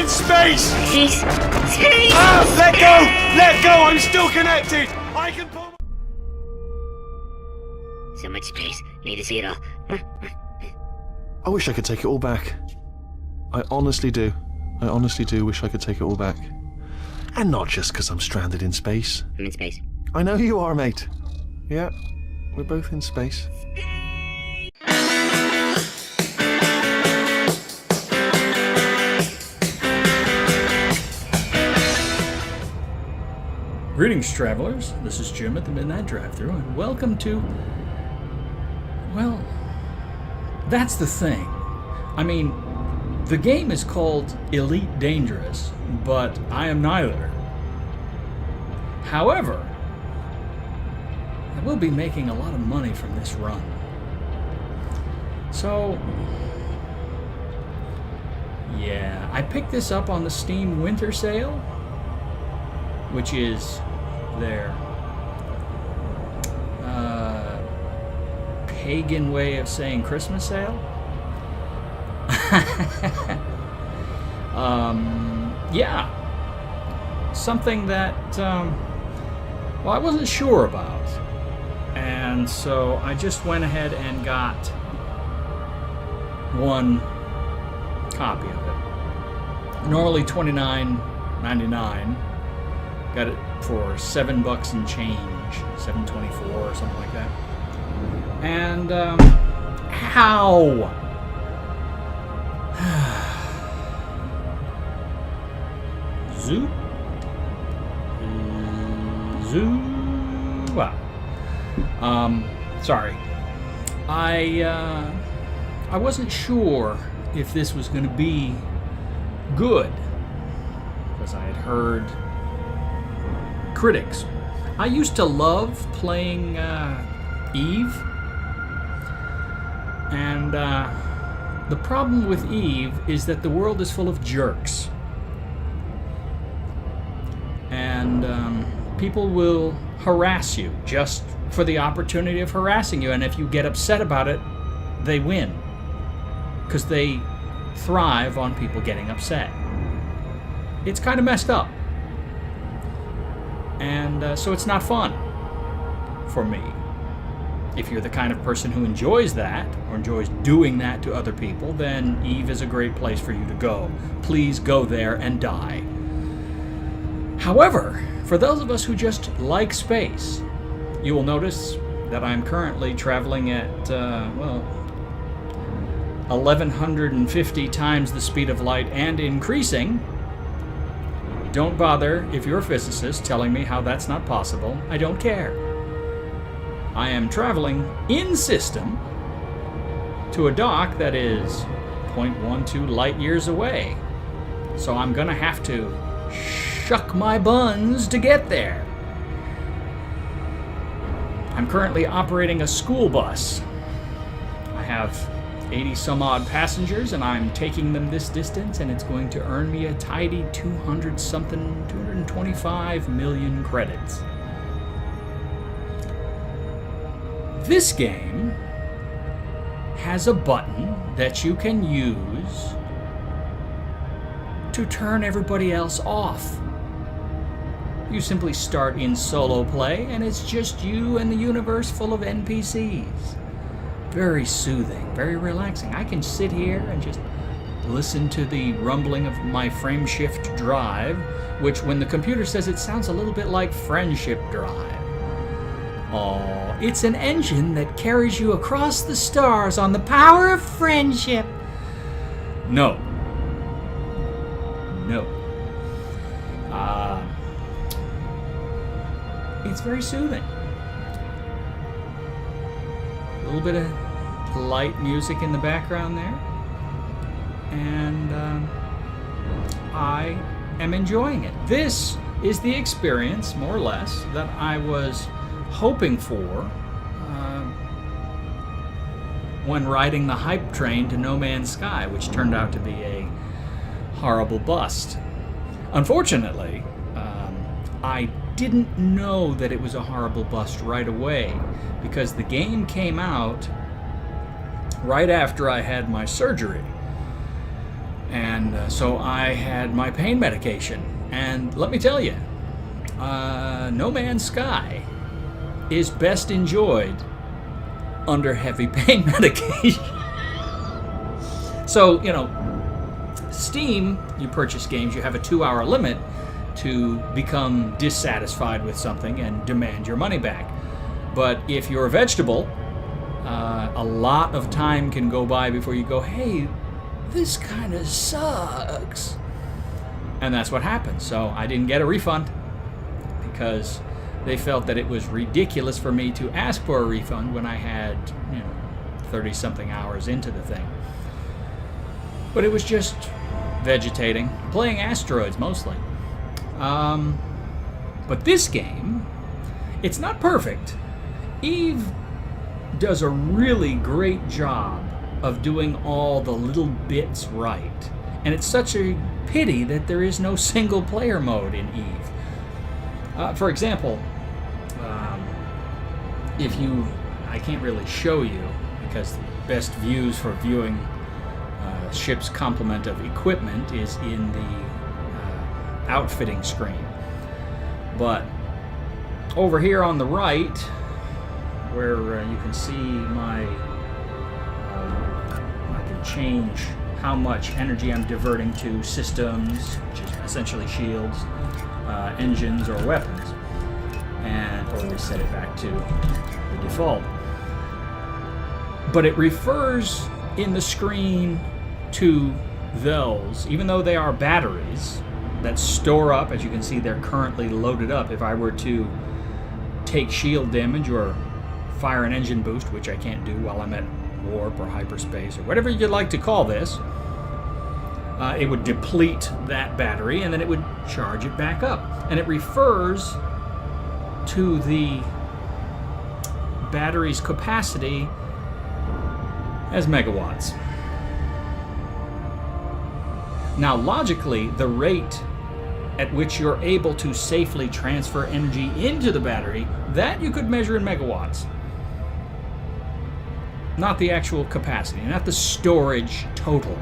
in space! Space! Space! Ah! Let go! Let go! I'm still connected! I can pull... So much space. Need to see it all. I wish I could take it all back. I honestly do. I honestly do wish I could take it all back. And not just because I'm stranded in space. I'm in space. I know you are, mate. Yeah, we're both in space. Greetings, travelers. This is Jim at the Mid-Nite Drive-Thru, and welcome to... Well, that's the thing. I mean, the game is called Elite Dangerous, but I am neither. However, I will be making a lot of money from this run. So, yeah, I picked this up on the Steam Winter Sale, which is their pagan way of saying Christmas sale. Yeah, something that well, I wasn't sure about, and so I just went ahead and got one copy of it. Normally $29.99. Got it for $7 and change, $7.24 or something like that. And how? Zoo? Wow. Sorry. I wasn't sure if this was going to be good, because I had heard critics. I used to love playing Eve, and the problem with Eve is that the world is full of jerks, and people will harass you just for the opportunity of harassing you, and if you get upset about it, they win, because they thrive on people getting upset. It's kind of messed up. And so it's not fun for me. If you're the kind of person who enjoys that, or enjoys doing that to other people, then Eve is a great place for you to go. Please go there and die. However, for those of us who just like space, you will notice that I'm currently traveling at, 1,150 times the speed of light and increasing. Don't bother, if you're a physicist, telling me how that's not possible. I don't care. I am traveling in system to a dock that is 0.12 light years away. So I'm gonna have to shuck my buns to get there. I'm currently operating a school bus. I have 80 some odd passengers, and I'm taking them this distance, and it's going to earn me a tidy 225 million credits. This game has a button that you can use to turn everybody else off. You simply start in solo play, and it's just you and the universe full of NPCs. Very soothing, very relaxing. I can sit here and just listen to the rumbling of my frame shift drive, which when the computer says it sounds a little bit like friendship drive. Oh, it's an engine that carries you across the stars on the power of friendship. No. It's very soothing. A little bit of light music in the background there, and I am enjoying it. This is the experience, more or less, that I was hoping for when riding the hype train to No Man's Sky, which turned out to be a horrible bust. Unfortunately, I didn't know that it was a horrible bust right away, because the game came out right after I had my surgery. And so I had my pain medication. And let me tell you, No Man's Sky is best enjoyed under heavy pain medication. So, you know, Steam, you purchase games, you have a 2-hour limit to become dissatisfied with something and demand your money back. But if you're a vegetable, a lot of time can go by before you go, hey, this kind of sucks. And that's what happened. So I didn't get a refund because they felt that it was ridiculous for me to ask for a refund when I had, 30-something hours into the thing. But it was just vegetating, playing asteroids mostly. But this game, it's not perfect. Eve does a really great job of doing all the little bits right. And it's such a pity that there is no single player mode in Eve. For example, I can't really show you because the best views for viewing ship's complement of equipment is in the outfitting screen. But over here on the right, where you can see I can change how much energy I'm diverting to systems, which is essentially shields, engines, or weapons, or we set it back to the default. But it refers in the screen to those, even though they are batteries that store up. As you can see, they're currently loaded up. If I were to take shield damage or fire an engine boost, which I can't do while I'm at warp or hyperspace or whatever you'd like to call this, it would deplete that battery and then it would charge it back up. And it refers to the battery's capacity as megawatts. Now, logically, the rate at which you're able to safely transfer energy into the battery, that you could measure in megawatts. Not the actual capacity, not the storage total.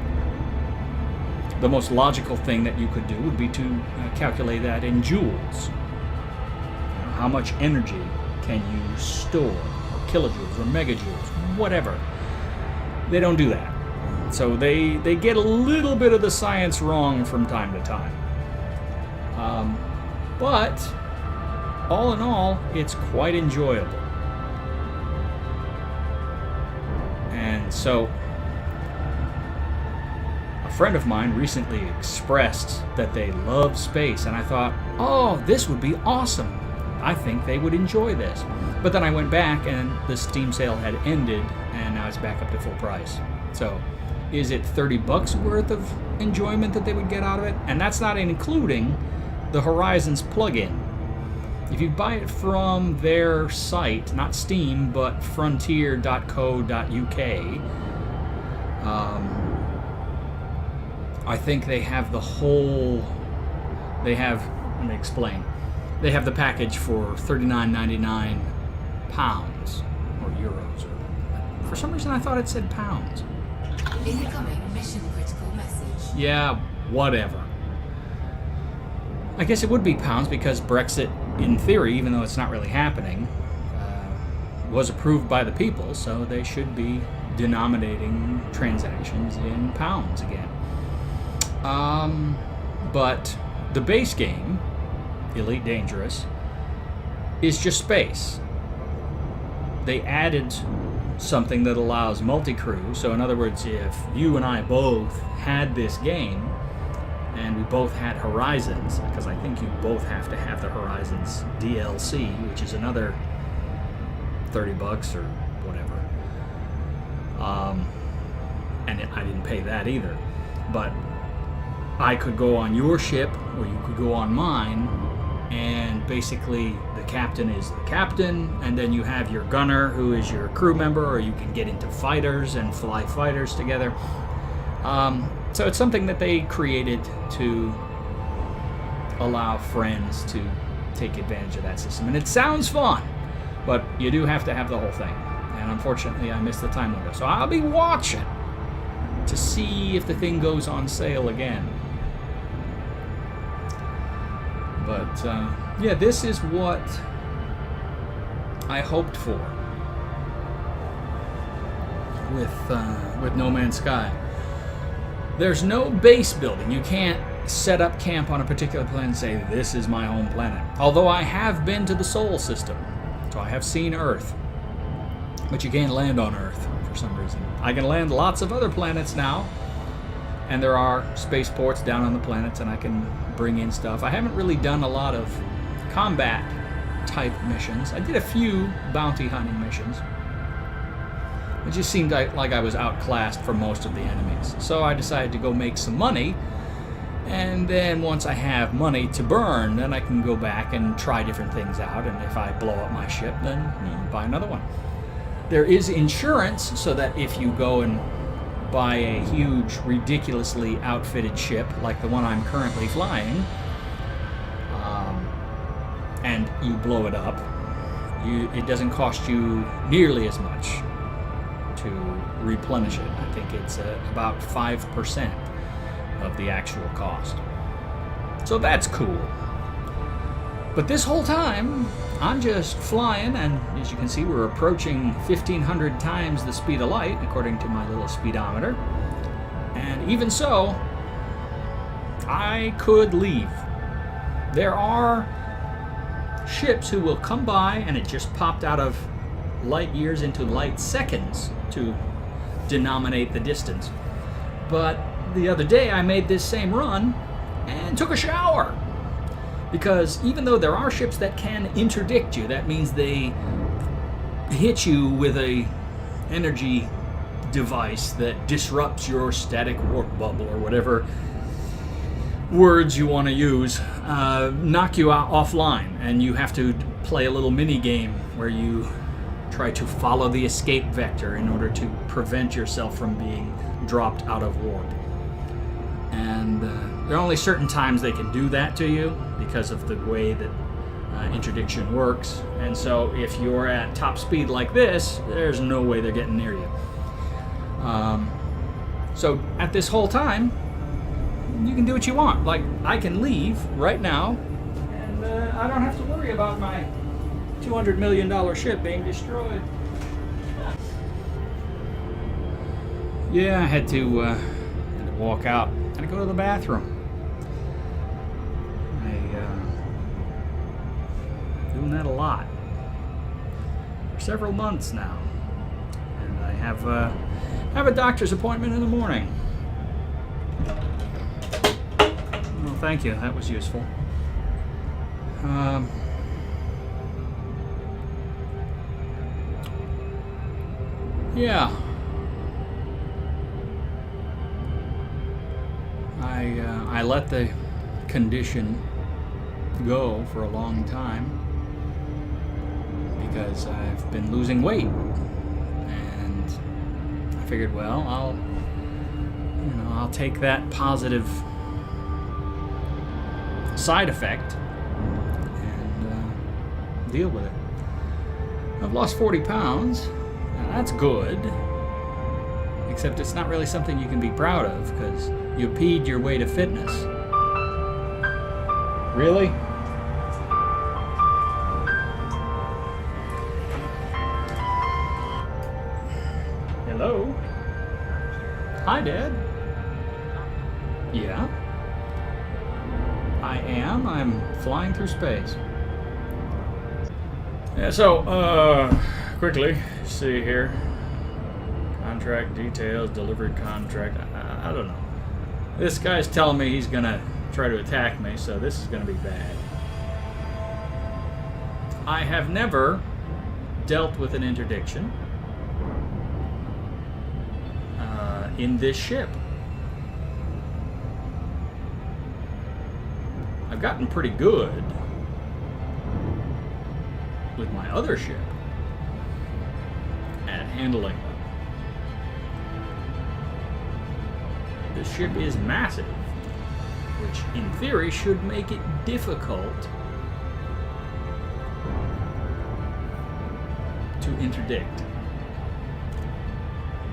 The most logical thing that you could do would be to calculate that in joules. How much energy can you store, or kilojoules, or megajoules, whatever. They don't do that. So they get a little bit of the science wrong from time to time. But all in all, it's quite enjoyable. And so a friend of mine recently expressed that they love space, and I thought, oh, this would be awesome. I think they would enjoy this. But then I went back and the Steam sale had ended, and now it's back up to full price. So is it $30 worth of enjoyment that they would get out of it? And that's not including the Horizons plugin. If you buy it from their site, not Steam, but frontier.co.uk, I think they have let me explain. They have the package for £39.99 or euros. Or, for some reason I thought it said pounds. Incoming mission critical message. Yeah, whatever. I guess it would be pounds because Brexit, in theory, even though it's not really happening, was approved by the people, so they should be denominating transactions in pounds again. But the base game, Elite Dangerous, is just space. They added something that allows multi-crew. So in other words, if you and I both had this game and we both had Horizons, because I think you both have to have the Horizons DLC, which is another $30 or whatever. And I didn't pay that either. But I could go on your ship or you could go on mine, and basically the captain is the captain, and then you have your gunner who is your crew member, or you can get into fighters and fly fighters together. So it's something that they created to allow friends to take advantage of that system. And it sounds fun, but you do have to have the whole thing. And unfortunately, I missed the time window. So I'll be watching to see if the thing goes on sale again. But yeah, this is what I hoped for with No Man's Sky. There's no base building. You can't set up camp on a particular planet and say, this is my home planet. Although I have been to the Sol system, so I have seen Earth. But you can't land on Earth for some reason. I can land lots of other planets now, and there are spaceports down on the planets, and I can bring in stuff. I haven't really done a lot of combat type missions. I did a few bounty hunting missions. It just seemed like I was outclassed for most of the enemies. So I decided to go make some money, and then once I have money to burn, then I can go back and try different things out, and if I blow up my ship, then buy another one. There is insurance, so that if you go and buy a huge, ridiculously outfitted ship, like the one I'm currently flying, and you blow it up, it doesn't cost you nearly as much to replenish it. I think it's about 5% of the actual cost. So that's cool. But this whole time, I'm just flying, and as you can see, we're approaching 1,500 times the speed of light, according to my little speedometer. And even so, I could leave. There are ships who will come by, and it just popped out of light years into light seconds to denominate the distance. But the other day I made this same run and took a shower. Because even though there are ships that can interdict you, that means they hit you with a energy device that disrupts your static warp bubble or whatever words you want to use, knock you out offline, and you have to play a little mini game where you try to follow the escape vector in order to prevent yourself from being dropped out of warp. And there are only certain times they can do that to you because of the way that interdiction works. And so if you're at top speed like this, there's no way they're getting near you. So at this whole time, you can do what you want. Like, I can leave right now, and I don't have to worry about my $200 million ship being destroyed. Yeah, I had to walk out. I had to go to the bathroom. Doing that a lot for several months now, and I have a doctor's appointment in the morning. Well, thank you. That was useful. Yeah. I let the condition go for a long time because I've been losing weight, and I figured, well, I'll take that positive side effect and deal with it. I've lost 40 pounds. Now, that's good, except it's not really something you can be proud of because you peed your way to fitness. Really? Hello? Hi, Dad. Yeah? I am. I'm flying through space. Yeah, so, quickly, see here. Contract details, delivered contract. I don't know. This guy's telling me he's gonna try to attack me, so this is gonna be bad. I have never dealt with an interdiction in this ship. I've gotten pretty good with my other ship at handling them. This ship is massive, which in theory should make it difficult to interdict.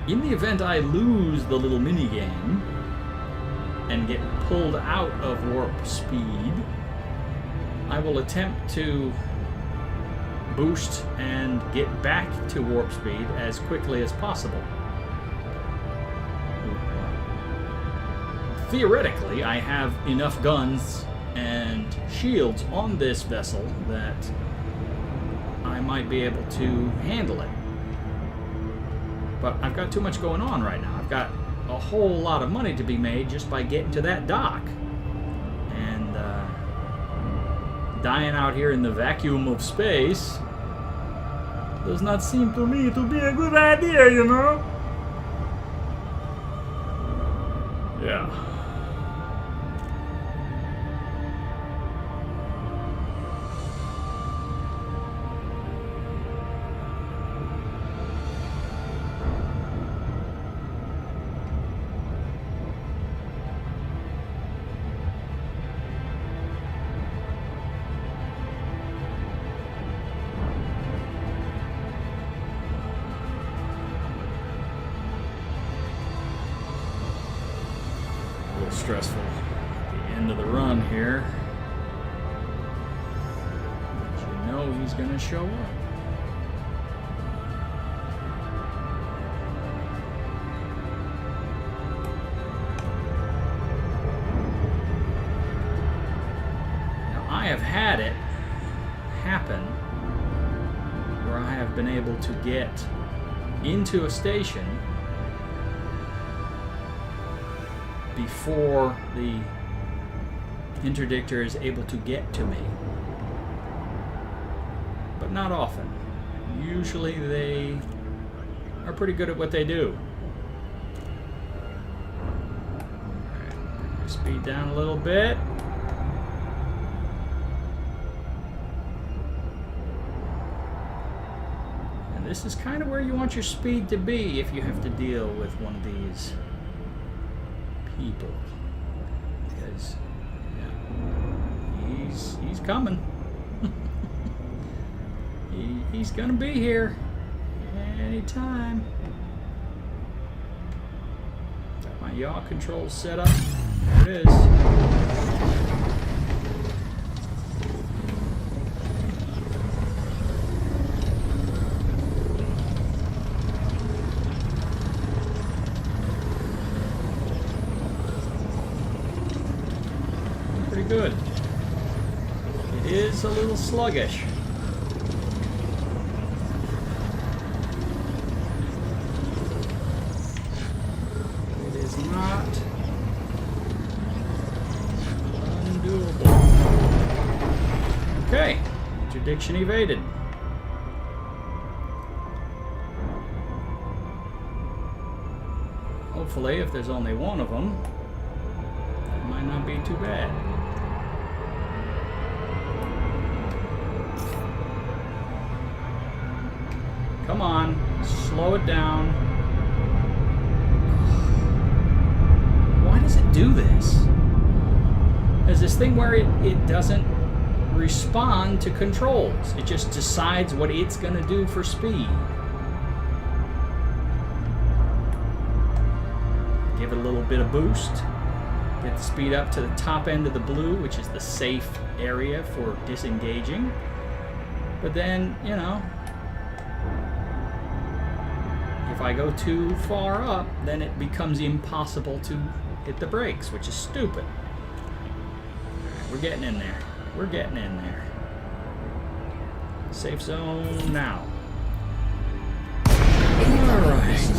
In the event I lose the little mini game and get pulled out of warp speed, I will attempt to boost and get back to warp speed as quickly as possible. Theoretically, I have enough guns and shields on this vessel that I might be able to handle it. But I've got too much going on right now. I've got a whole lot of money to be made just by getting to that dock. And dying out here in the vacuum of space does not seem to me to be a good idea, you know? Yeah. Stressful at the end of the run here. But you know he's gonna show up. Now I have had it happen where I have been able to get into a station before the interdictor is able to get to me. But not often. Usually they are pretty good at what they do. Alright, speed down a little bit. And this is kind of where you want your speed to be if you have to deal with one of these people, because yeah, he's coming. He's gonna be here anytime. Got my yaw controls set up. There it is. Good. It is a little sluggish. It is not undoable. Okay, interdiction evaded. Hopefully, if there's only one of them, that might not be too bad. Come on, slow it down. Why does it do this? There's this thing where it doesn't respond to controls. It just decides what it's going to do for speed. Give it a little bit of boost. Get the speed up to the top end of the blue, which is the safe area for disengaging. But then, you know, if I go too far up, then it becomes impossible to hit the brakes, which is stupid. We're getting in there. We're getting in there. Safe zone now. Alright.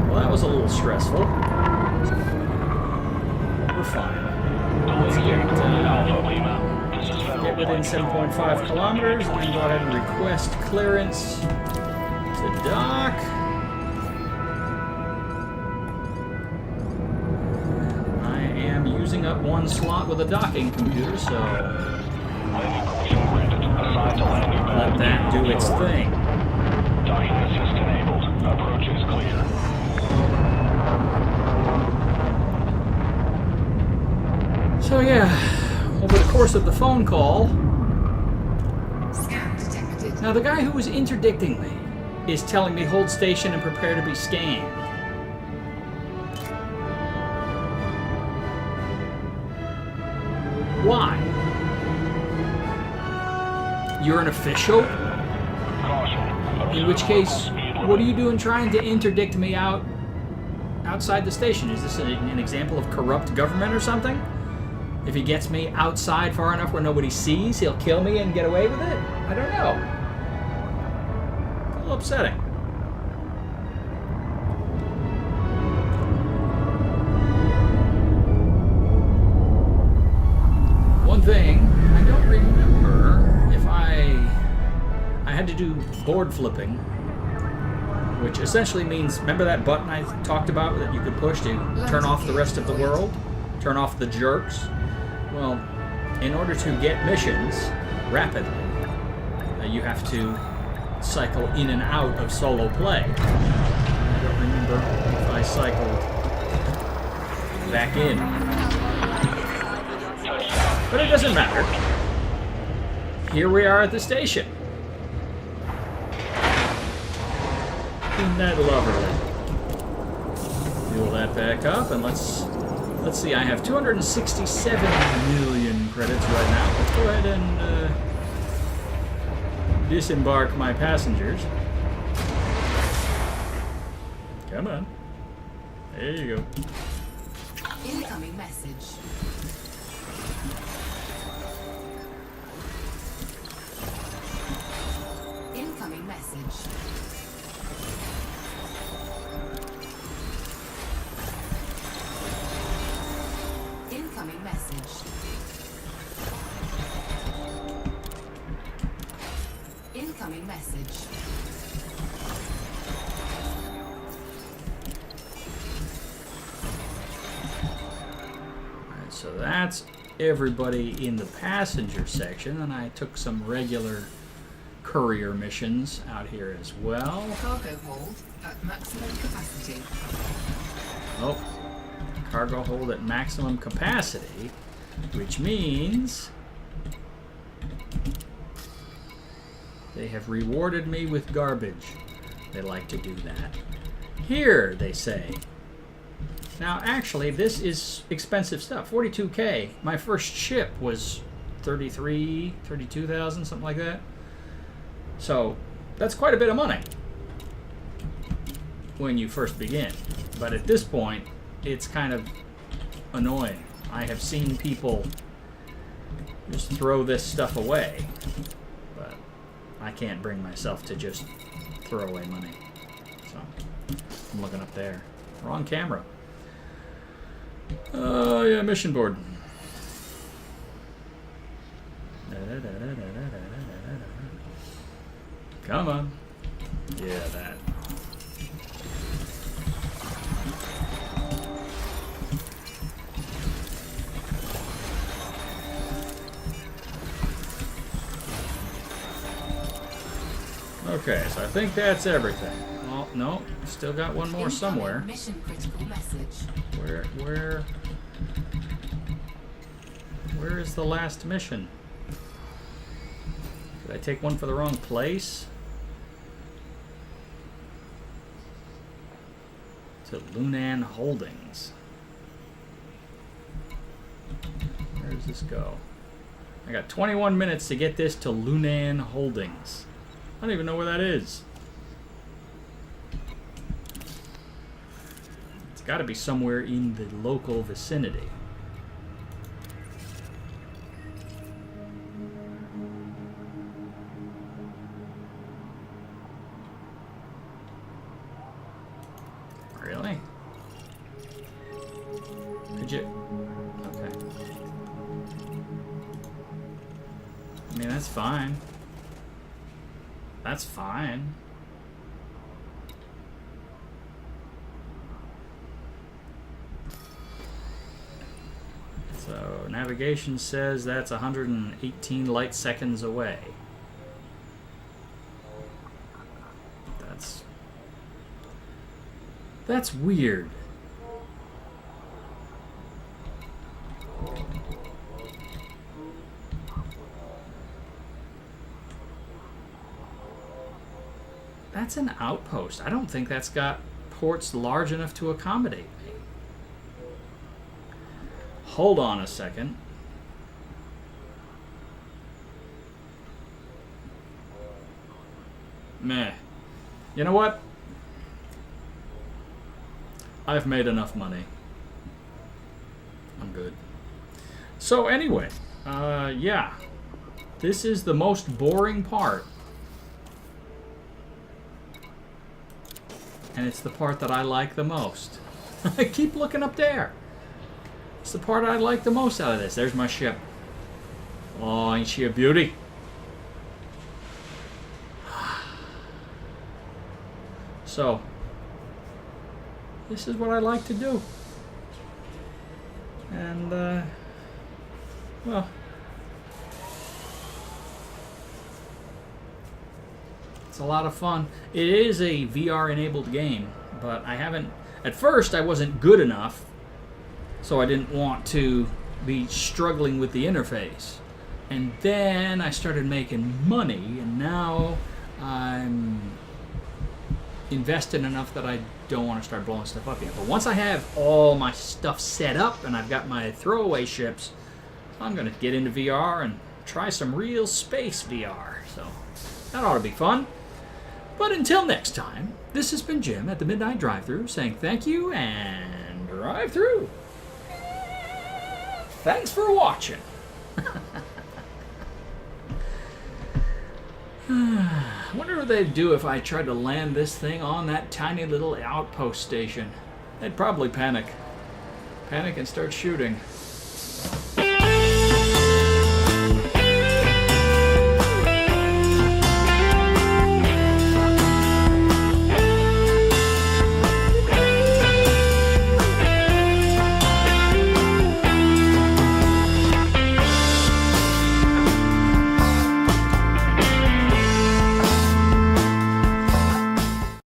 Well, that was a little stressful. We're fine. Let's get within 7.5 kilometers and then go ahead and request clearance to dock. I am using up one slot with a docking computer, so let that do its thing. Docking assist enabled. Approach is clear. So yeah, over the course of the phone call, Scan detected. now the guy who was interdicting me, is telling me hold station and prepare to be scanned. Why? You're an official? Caution. In which case, what are you doing trying to interdict me outside the station? Is this an example of corrupt government or something? If he gets me outside far enough where nobody sees, he'll kill me and get away with it? I don't know. A little upsetting. One thing, I don't remember if I had to do board flipping, which essentially means, remember that button I talked about that you could push to turn off the rest of the world? Turn off the jerks? Well, in order to get missions rapidly, you have to cycle in and out of solo play. I don't remember if I cycled back in. But it doesn't matter. Here we are at the station. Isn't that lovely? Fuel that back up, and let's see. I have 267 million credits right now. Let's go ahead and disembark my passengers. Come on. There you go. Incoming message. Incoming message. Incoming message. Incoming message. Alright, so that's everybody in the passenger section, and I took some regular courier missions out here as well. Cargo hold at maximum capacity. Oh, cargo hold at maximum capacity, which means they have rewarded me with garbage. They like to do that. Here, they say. Now, actually, this is expensive stuff. 42K. My first ship was 32,000, something like that. So, that's quite a bit of money when you first begin. But at this point, it's kind of annoying. I have seen people just throw this stuff away, but I can't bring myself to just throw away money. So, I'm looking up there. Wrong camera. Oh, yeah, mission board. Come on. Yeah, that. Okay, so I think that's everything. Oh, no, still got one more somewhere. Mission critical message. Where is the last mission? Did I take one for the wrong place? To Lunan Holdings. Where does this go? I got 21 minutes to get this to Lunan Holdings. I don't even know where that is. It's got to be somewhere in the local vicinity. Really? Could you? Okay. I mean, that's fine. That's fine. So, navigation says that's 118 light seconds away. That's weird. That's an outpost. I don't think that's got ports large enough to accommodate me. Hold on a second. Meh. You know what? I've made enough money. I'm good. So anyway, yeah. This is the most boring part. And it's the part that I like the most. I keep looking up there. It's the part I like the most out of this. There's my ship. Oh, ain't she a beauty? So, this is what I like to do. And, well, it's a lot of fun. It is a VR-enabled game, but I haven't... At first, I wasn't good enough, so I didn't want to be struggling with the interface. And then I started making money, and now I'm invested enough that I don't want to start blowing stuff up yet. But once I have all my stuff set up and I've got my throwaway ships, I'm going to get into VR and try some real space VR. So that ought to be fun. But until next time, this has been Jim at the Mid-Nite Drive-Thru saying thank you and drive through. Thanks for watching. I wonder what they'd do if I tried to land this thing on that tiny little outpost station. They'd probably panic. Panic and start shooting.